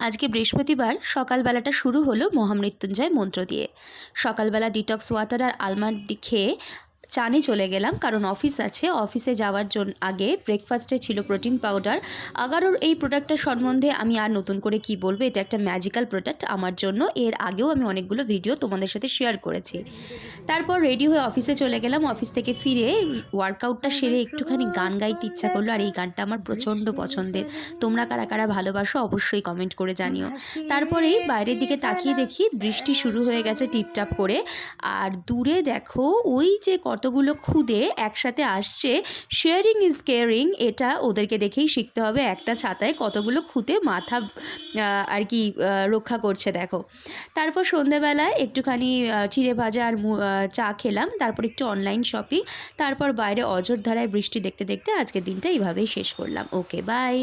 আজকে বৃহস্পতিবার সকালবেলাটা শুরু হলো মহামৃত্যুঞ্জয় মন্ত্র দিয়ে। সকালবেলা ডিটক্স ওয়াটার আর আলমন্ড খেয়ে চানে চলে গেলাম, কারণ অফিস আছে। অফিসে যাওয়ার জন্য আগে ব্রেকফাস্টে ছিল প্রোটিন পাউডার। আগারোর এই প্রোডাক্টটার সম্বন্ধে আমি আর নতুন করে কি বলবো, এটা একটা ম্যাজিক্যাল প্রোডাক্ট আমার জন্য। এর আগেও আমি অনেকগুলো ভিডিও তোমাদের সাথে শেয়ার করেছি। তারপর রেডি হয়ে অফিসে চলে গেলাম। অফিস থেকে ফিরে ওয়ার্কআউটটা সেরে একটুখানি গান গাইতে ইচ্ছা করলো, আর এই গানটা আমার প্রচণ্ড পছন্দের। তোমরা কারা কারা ভালোবাসো অবশ্যই কমেন্ট করে জানিও। তারপরেই বাইরের দিকে তাকিয়ে দেখি বৃষ্টি শুরু হয়ে গেছে টিপটাপ করে। আর দূরে দেখো ওই যে কতগুলো খুদে একসাথে আসছে। শেয়ারিং ইজ কেয়ারিং, এটা ওদেরকে দেখেই শিখতে হবে। একটা ছাতায় কতগুলো খুদে মাথা আর কি রক্ষা করছে দেখো। তারপর সন্ধেবেলায় একটুখানি চিড়ে ভাজা আর চা খেলাম। তারপর একটু অনলাইন শপিং। তারপর বাইরে অঝোরধারায় বৃষ্টি দেখতে দেখতে আজকের দিনটা এইভাবেই শেষ করলাম। ওকে, বাই।